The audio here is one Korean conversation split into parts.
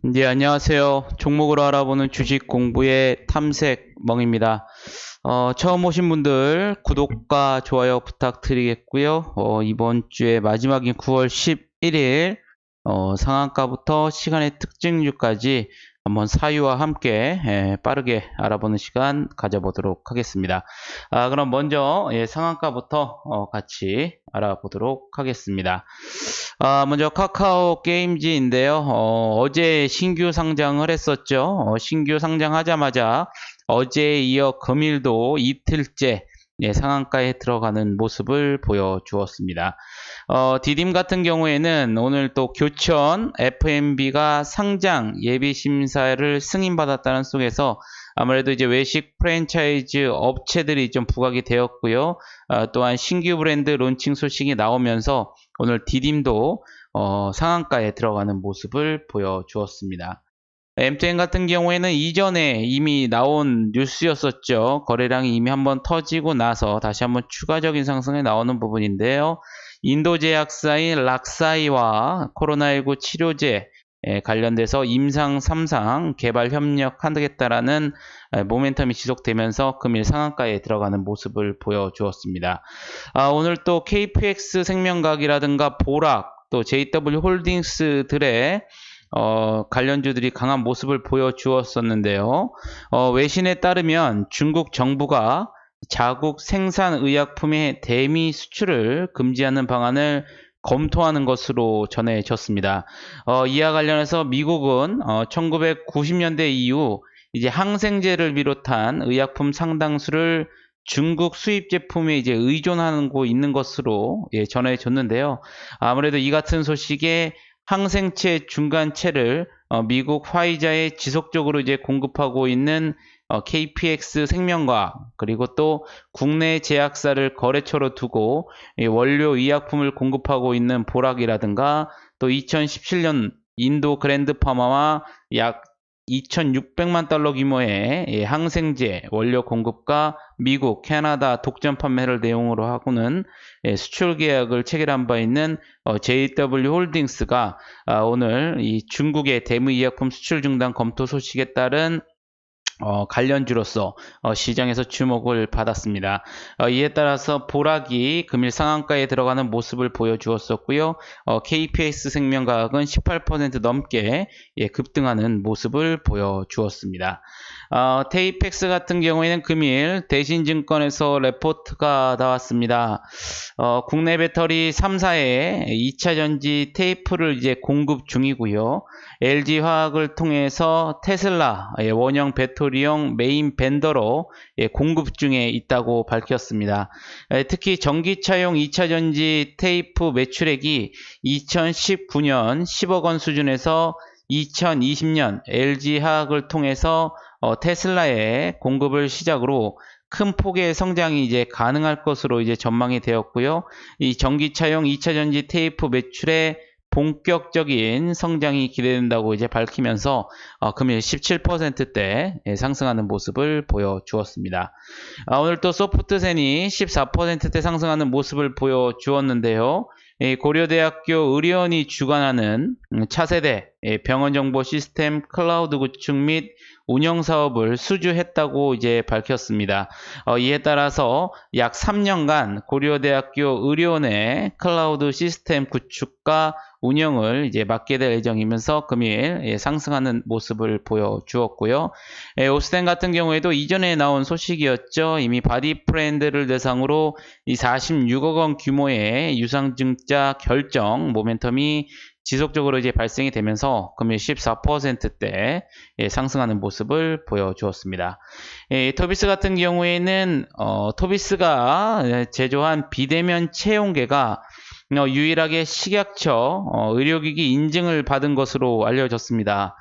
네, 안녕하세요. 종목으로 알아보는 주식 공부의 탐색멍입니다. 처음 오신 분들 구독과 좋아요 부탁드리겠고요. 이번 주에 마지막인 9월 11일 상한가부터 시간의 특징주까지 한번 사유와 함께 빠르게 알아보는 시간 가져보도록 하겠습니다. 그럼 먼저 상한가부터 같이 알아보도록 하겠습니다. 먼저 카카오 게임즈인데요. 어제 신규 상장을 했었죠. 신규 상장하자마자 어제에 이어 금일도 이틀째 상한가에 들어가는 모습을 보여주었습니다. 디딤 같은 경우에는 오늘 또 교천 FMB가 상장 예비 심사를 승인받았다는 속에서 아무래도 이제 외식 프랜차이즈 업체들이 좀 부각이 되었고요. 또한 신규 브랜드 론칭 소식이 나오면서 오늘 디딤도 상한가에 들어가는 모습을 보여주었습니다. MTN 같은 경우에는 이전에 이미 나온 뉴스였었죠. 거래량이 이미 한번 터지고 나서 다시 한번 추가적인 상승에 나오는 부분인데요. 인도 제약사인 락사이와 코로나19 치료제 관련돼서 임상 3상 개발 협력하겠다라는 모멘텀이 지속되면서 금일 상한가에 들어가는 모습을 보여주었습니다. 오늘 또 KPX 생명각이라든가 보락 또 JW 홀딩스들의 관련주들이 강한 모습을 보여주었었는데요. 외신에 따르면 중국 정부가 자국 생산 의약품의 대미 수출을 금지하는 방안을 검토하는 것으로 전해졌습니다. 이와 관련해서 미국은 1990년대 이후 이제 항생제를 비롯한 의약품 상당수를 중국 수입 제품에 이제 의존하고 있는 것으로 전해졌는데요. 아무래도 이 같은 소식에 항생체 중간체를 미국 화이자에 지속적으로 이제 공급하고 있는 KPX 생명과학 그리고 또 국내 제약사를 거래처로 두고 원료 의약품을 공급하고 있는 보락이라든가 또 2017년 인도 그랜드 파마와 약 2,600만 달러 규모의 항생제 원료 공급과 미국, 캐나다 독점 판매를 내용으로 하고는 수출 계약을 체결한 바 있는 JW 홀딩스가 오늘 이 중국의 대무의약품 수출 중단 검토 소식에 따른 관련주로서 시장에서 주목을 받았습니다. 이에 따라서 보락이 금일 상한가에 들어가는 모습을 보여주었었고요. KPX 생명과학은 18% 넘게 급등하는 모습을 보여주었습니다. 테이펙스 같은 경우에는 금일 대신증권에서 레포트가 나왔습니다. 국내 배터리 3사에 2차 전지 테이프를 이제 공급 중이고요. LG화학을 통해서 테슬라 원형 배터리용 메인 벤더로 공급 중에 있다고 밝혔습니다. 특히 전기차용 2차 전지 테이프 매출액이 2019년 10억 원 수준에서 2020년 LG화학을 통해서 테슬라에 공급을 시작으로 큰 폭의 성장이 이제 가능할 것으로 이제 전망이 되었고요. 이 전기차용 2차 전지 테이프 매출의 본격적인 성장이 기대된다고 이제 밝히면서 금일 17%대 상승하는 모습을 보여주었습니다. 오늘 또 소프트센이 14%대 상승하는 모습을 보여주었는데요. 고려대학교 의료원이 주관하는 차세대 병원정보 시스템 클라우드 구축 및 운영 사업을 수주했다고 이제 밝혔습니다. 이에 따라서 약 3년간 고려대학교 의료원의 클라우드 시스템 구축과 운영을 이제 맡게 될 예정이면서 금일 상승하는 모습을 보여주었고요. 오스텐 같은 경우에도 이전에 나온 소식이었죠. 이미 바디 프렌드를 대상으로 이 46억 원 규모의 유상증자 결정 모멘텀이 지속적으로 이제 발생이 되면서 금일 14%대 상승하는 모습을 보여주었습니다. 토비스 같은 경우에는 토비스가 제조한 비대면 체온계가 유일하게 식약처 의료기기 인증을 받은 것으로 알려졌습니다.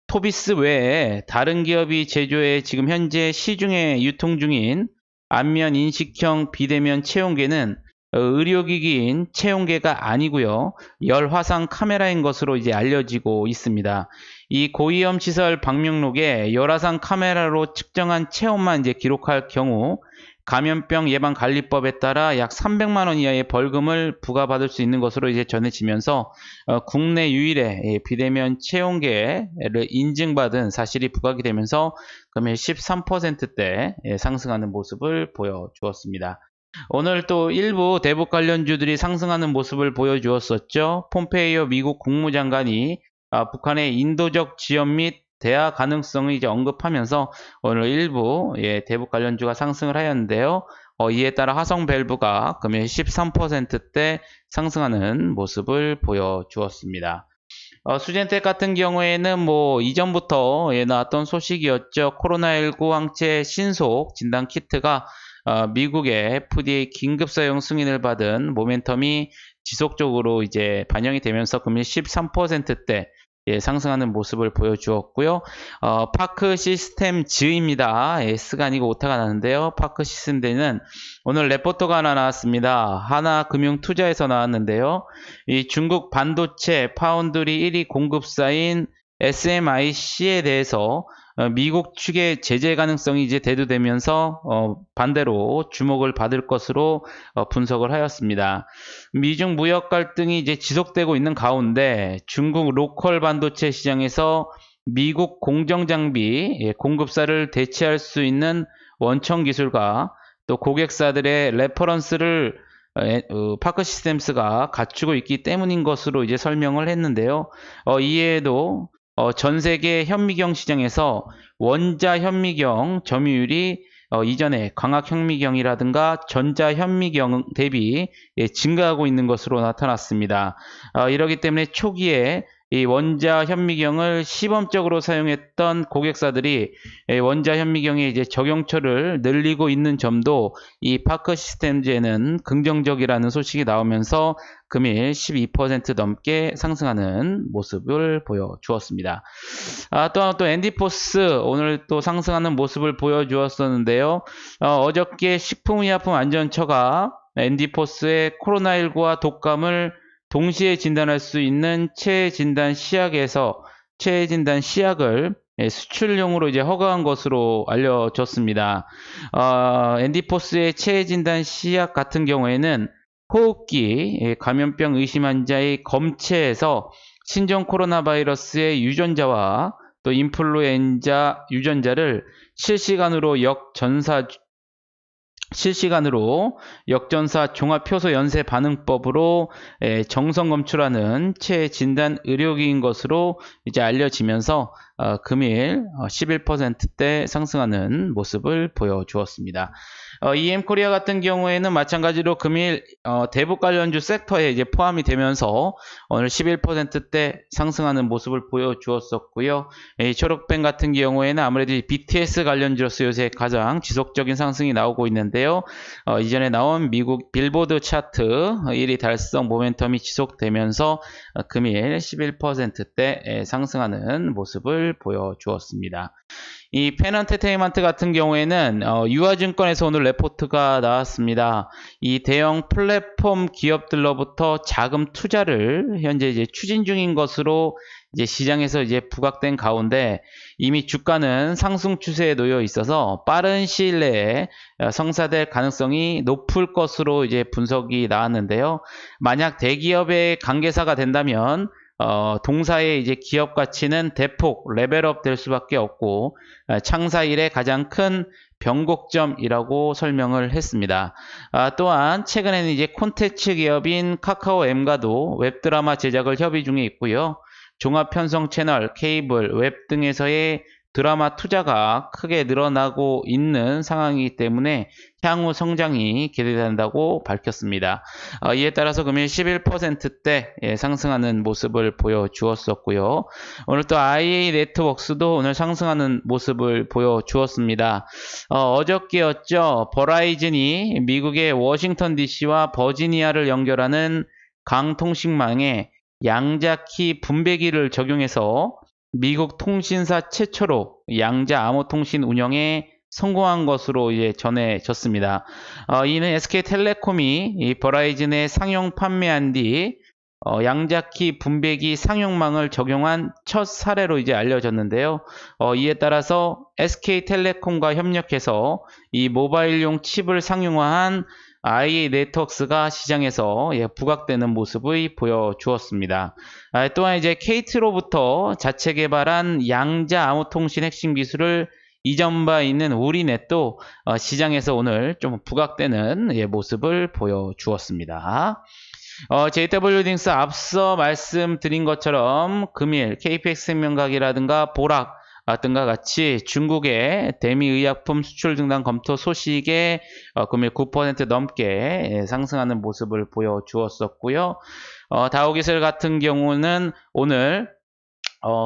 토비스 외에 다른 기업이 제조해 지금 현재 시중에 유통 중인 안면 인식형 비대면 체온계는 의료기기인 체온계가 아니고요. 열화상 카메라인 것으로 이제 알려지고 있습니다. 이 고위험 시설 방명록에 열화상 카메라로 측정한 체온만 이제 기록할 경우 감염병 예방관리법에 따라 약 300만 원 이하의 벌금을 부과받을 수 있는 것으로 이제 전해지면서 국내 유일의 비대면 채용계를 인증받은 사실이 부각이 되면서 금일 13%대 상승하는 모습을 보여주었습니다. 오늘 또 일부 대북 관련주들이 상승하는 모습을 보여주었었죠. 폼페이오 미국 국무장관이 북한의 인도적 지원 및 대화 가능성을 이제 언급하면서 오늘 일부 대북 관련주가 상승을 하였는데요. 이에 따라 화성밸브가 금일 13%대 상승하는 모습을 보여주었습니다. 수젠텍 같은 경우에는 뭐 이전부터 나왔던 소식이었죠. 코로나19 항체 신속 진단 키트가 미국의 FDA 긴급 사용 승인을 받은 모멘텀이 지속적으로 이제 반영이 되면서 금일 13%대 상승하는 모습을 보여주었고요. 파크 시스템즈입니다. S가 아니고 오타가 나는데요. 파크 시스템즈는 오늘 레포트가 하나 나왔습니다. 하나금융투자에서 나왔는데요. 이 중국 반도체 파운드리 1위 공급사인 SMIC에 대해서 미국 측의 제재 가능성이 이제 대두되면서 반대로 주목을 받을 것으로 분석을 하였습니다. 미중 무역 갈등이 이제 지속되고 있는 가운데 중국 로컬 반도체 시장에서 미국 공정 장비 공급사를 대체할 수 있는 원청 기술과 또 고객사들의 레퍼런스를 파크 시스템스가 갖추고 있기 때문인 것으로 이제 설명을 했는데요. 이외에도 전 세계 현미경 시장에서 원자 현미경 점유율이 이전에 광학 현미경이라든가 전자 현미경 대비 증가하고 있는 것으로 나타났습니다. 이러기 때문에 초기에 이 원자 현미경을 시범적으로 사용했던 고객사들이 원자 현미경의 이제 적용처를 늘리고 있는 점도 이 파크 시스템즈에는 긍정적이라는 소식이 나오면서 금일 12% 넘게 상승하는 모습을 보여주었습니다. 또한 또 엔디포스 오늘 또 상승하는 모습을 보여주었었는데요. 어저께 식품의약품안전처가 엔디포스의 코로나19와 독감을 동시에 진단할 수 있는 체진단 시약을 수출용으로 이제 허가한 것으로 알려졌습니다. 엔디포스의 체진단 시약 같은 경우에는 호흡기 감염병 의심 환자의 검체에서 신종 코로나 바이러스의 유전자와 또 인플루엔자 유전자를 실시간으로 역전사 종합효소 연쇄 반응법으로 정성 검출하는 체진단 의료기인 것으로 이제 알려지면서 금일 11%대 상승하는 모습을 보여주었습니다. EM코리아 같은 경우에는 마찬가지로 금일 대북 관련주 섹터에 이제 포함이 되면서 오늘 11%대 상승하는 모습을 보여주었었고요. 초록펜 같은 경우에는 아무래도 BTS 관련주로서 요새 가장 지속적인 상승이 나오고 있는데요. 이전에 나온 미국 빌보드 차트 1위 달성 모멘텀이 지속되면서 금일 11%대 상승하는 모습을 보여주었습니다. 이 펜언테테인먼트 같은 경우에는 유아증권에서 오늘 레포트가 나왔습니다. 이 대형 플랫폼 기업들로부터 자금 투자를 현재 이제 추진 중인 것으로 이제 시장에서 이제 부각된 가운데 이미 주가는 상승 추세에 놓여 있어서 빠른 시일 내에 성사될 가능성이 높을 것으로 이제 분석이 나왔는데요. 만약 대기업의 관계사가 된다면 동사의 이제 기업 가치는 대폭 레벨업 될 수밖에 없고 창사 이래 가장 큰 변곡점이라고 설명을 했습니다. 또한 최근에는 이제 콘텐츠 기업인 카카오엠과도 웹드라마 제작을 협의 중에 있고요. 종합 편성 채널, 케이블, 웹 등에서의 드라마 투자가 크게 늘어나고 있는 상황이기 때문에 향후 성장이 기대된다고 밝혔습니다. 이에 따라서 금일 11%대 상승하는 모습을 보여주었었고요. 오늘 또 IA 네트워크스도 오늘 상승하는 모습을 보여주었습니다. 어저께였죠. 버라이즌이 미국의 워싱턴 DC와 버지니아를 연결하는 강통신망에 양자키 분배기를 적용해서 미국 통신사 최초로 양자 암호통신 운영에 성공한 것으로 이제 전해졌습니다. 이는 SK텔레콤이 이 버라이즌에 상용 판매한 뒤 양자키 분배기 상용망을 적용한 첫 사례로 이제 알려졌는데요. 이에 따라서 SK텔레콤과 협력해서 이 모바일용 칩을 상용화한 IA 네트워크스가 시장에서 부각되는 모습을 보여주었습니다. 또한 이제 KT로부터 자체 개발한 양자 암호통신 핵심 기술을 이전 바 있는 우리넷도 시장에서 오늘 좀 부각되는 모습을 보여주었습니다. JW딩스 앞서 말씀드린 것처럼 금일 KPX생명과학이라든가 보락 등과 같이 중국의 대미의약품 수출 등단 검토 소식에 금일 9% 넘게 상승하는 모습을 보여주었었고요. 다우기술 같은 경우는 오늘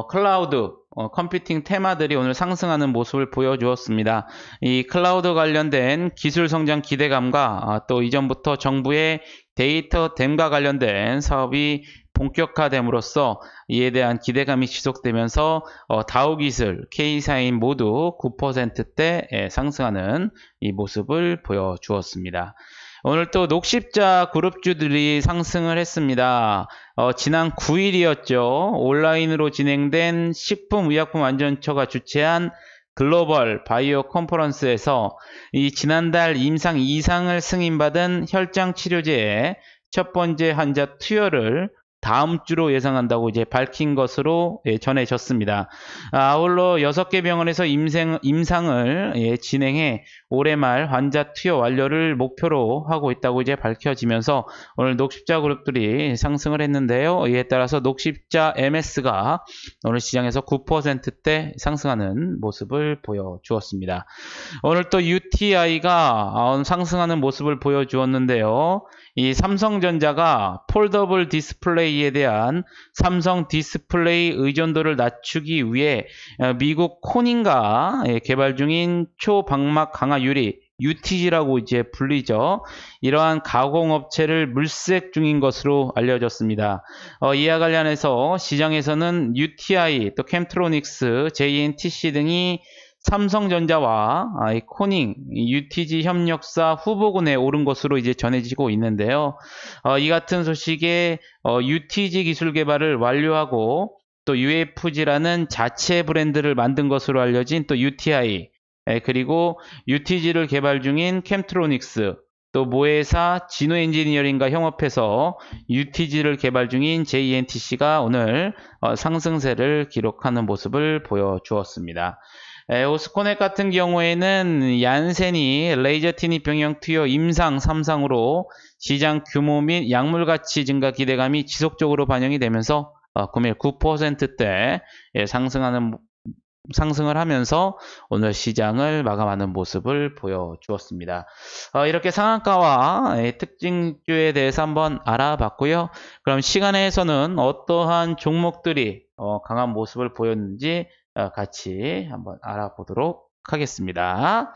클라우드 컴퓨팅 테마들이 오늘 상승하는 모습을 보여주었습니다. 이 클라우드 관련된 기술 성장 기대감과 또 이전부터 정부의 데이터 댐과 관련된 사업이 본격화됨으로써 이에 대한 기대감이 지속되면서 다우기술, K사인 모두 9%대 상승하는 이 모습을 보여주었습니다. 오늘 또 녹십자 그룹주들이 상승을 했습니다. 지난 9일이었죠. 온라인으로 진행된 식품의약품안전처가 주최한 글로벌 바이오 컨퍼런스에서 이 지난달 임상 2상을 승인받은 혈장 치료제의 첫 번째 환자 투여를 다음 주로 예상한다고 이제 밝힌 것으로 전해졌습니다. 아울러 6개 병원에서 임상을 진행해 올해 말 환자 투여 완료를 목표로 하고 있다고 이제 밝혀지면서 오늘 녹십자 그룹들이 상승을 했는데요. 이에 따라서 녹십자 MS가 오늘 시장에서 9%대 상승하는 모습을 보여주었습니다. 오늘 또 UTI가 상승하는 모습을 보여주었는데요. 이 삼성전자가 폴더블 디스플레이에 대한 삼성 디스플레이 의존도를 낮추기 위해 미국 코닝가 개발 중인 초방막 강화 유리 UTG라고 이제 불리죠. 이러한 가공업체를 물색 중인 것으로 알려졌습니다. 이와 관련해서 시장에서는 UTI, 또 캠트로닉스, JNTC 등이 삼성전자와 코닝, UTG 협력사 후보군에 오른 것으로 이제 전해지고 있는데요. 이 같은 소식에 UTG 기술 개발을 완료하고 또 UFG라는 자체 브랜드를 만든 것으로 알려진 또 UTI, 그리고 UTG를 개발 중인 캠트로닉스, 또 모회사 진호 엔지니어링과 협업해서 UTG를 개발 중인 JNTC가 오늘 상승세를 기록하는 모습을 보여주었습니다. 오스코넥 같은 경우에는 얀센이 레이저 티닙 병영 투여 임상 3상으로 시장 규모 및 약물 가치 증가 기대감이 지속적으로 반영이 되면서 금일 9%대 상승을 하면서 오늘 시장을 마감하는 모습을 보여주었습니다. 이렇게 상한가와 특징주에 대해서 한번 알아봤고요. 그럼 시간에서는 어떠한 종목들이 강한 모습을 보였는지 같이 한번 알아보도록 하겠습니다.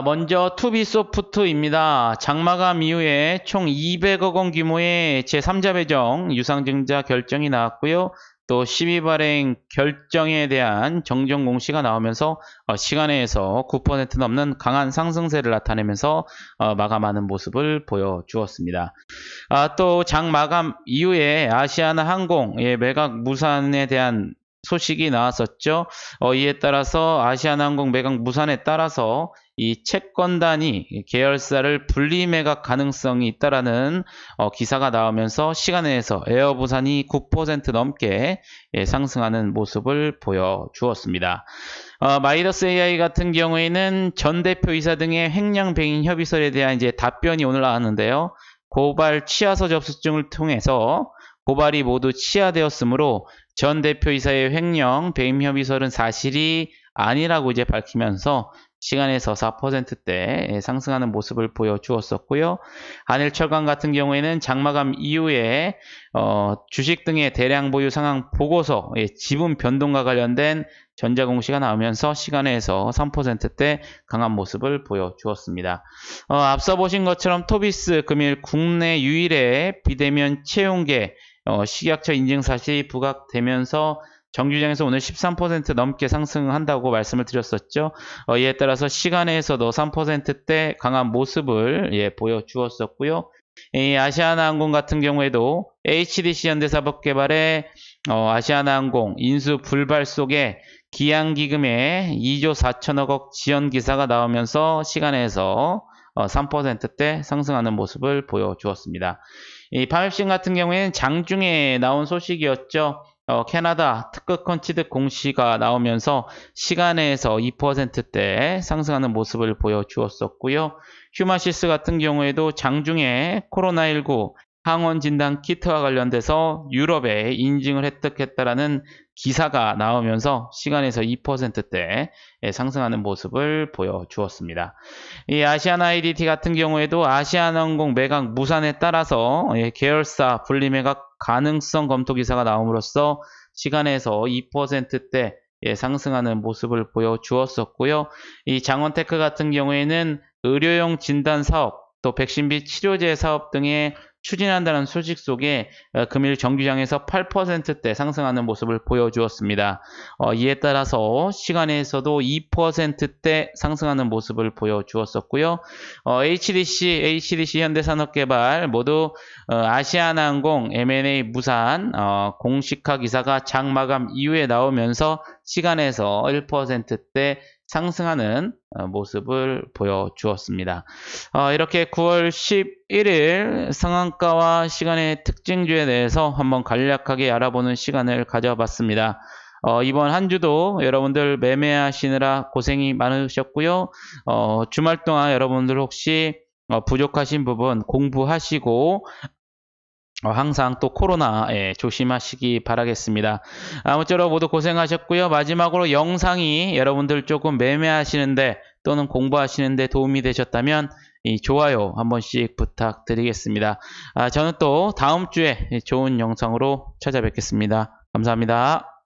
먼저 투비소프트입니다. 장마감 이후에 총 200억 원 규모의 제3자 배정 유상증자 결정이 나왔고요. 또 12발행 결정에 대한 정정 공시가 나오면서 시간에서 9% 넘는 강한 상승세를 나타내면서 마감하는 모습을 보여주었습니다. 또 장 마감 이후에 아시아나 항공의 매각 무산에 대한 소식이 나왔었죠. 이에 따라서 아시아나항공 매각 무산에 따라서 이 채권단이 계열사를 분리 매각 가능성이 있다라는 기사가 나오면서 시간에서 에어부산이 9% 넘게 상승하는 모습을 보여주었습니다. 마이더스 AI 같은 경우에는 전 대표이사 등의 횡령 배임 협의설에 대한 이제 답변이 오늘 나왔는데요. 고발 취하서 접수증을 통해서 고발이 모두 취하되었으므로 전 대표이사의 횡령 배임 협의설은 사실이 아니라고 이제 밝히면서 시간에서 4%대 상승하는 모습을 보여주었었고요. 한일철강 같은 경우에는 장마감 이후에 주식 등의 대량 보유 상황 보고서 지분 변동과 관련된 전자공시가 나오면서 시간에서 3%대 강한 모습을 보여주었습니다. 앞서 보신 것처럼 토비스 금일 국내 유일의 비대면 채용계 식약처 인증 사실이 부각되면서 정규장에서 오늘 13% 넘게 상승한다고 말씀을 드렸었죠. 이에 따라서 시간에서도 3%대 강한 모습을 보여주었었고요. 이 아시아나항공 같은 경우에도 HDC 현대사업개발의 아시아나항공 인수 불발 속에 기양기금에 2조 4천억 지원 기사가 나오면서 시간에서 3%대 상승하는 모습을 보여주었습니다. 이 파맵신 같은 경우에는 장중에 나온 소식이었죠. 캐나다 특급 컨치드 공시가 나오면서 시간에서 2%대 상승하는 모습을 보여주었었고요. 휴마시스 같은 경우에도 장중에 코로나19 항원 진단 키트와 관련돼서 유럽에 인증을 획득했다라는 기사가 나오면서 시간에서 2%대 상승하는 모습을 보여주었습니다. 이 아시아나 IDT 같은 경우에도 아시아나항공 매각 무산에 따라서 계열사 분리 매각 가능성 검토 기사가 나옴으로써 시간에서 2%대 상승하는 모습을 보여주었었고요. 이 장원테크 같은 경우에는 의료용 진단 사업, 또 백신비 치료제 사업 등에 추진한다는 소식 속에 금일 정규장에서 8%대 상승하는 모습을 보여주었습니다. 이에 따라서 시간에서도 2%대 상승하는 모습을 보여주었었고요. HDC 현대산업개발 모두 아시아나항공 M&A 무산 공식화 기사가 장 마감 이후에 나오면서 시간에서 1%대 상승하는 모습을 보여주었습니다. 이렇게 9월 11일 상한가와 시간의 특징주에 대해서 한번 간략하게 알아보는 시간을 가져봤습니다. 이번 한 주도 여러분들 매매하시느라 고생이 많으셨고요. 주말 동안 여러분들 혹시 부족하신 부분 공부하시고 항상 또 코로나 조심하시기 바라겠습니다. 아무쪼록 모두 고생하셨고요. 마지막으로 영상이 여러분들 조금 매매하시는데 또는 공부하시는데 도움이 되셨다면 좋아요 한 번씩 부탁드리겠습니다. 저는 또 다음 주에 좋은 영상으로 찾아뵙겠습니다. 감사합니다.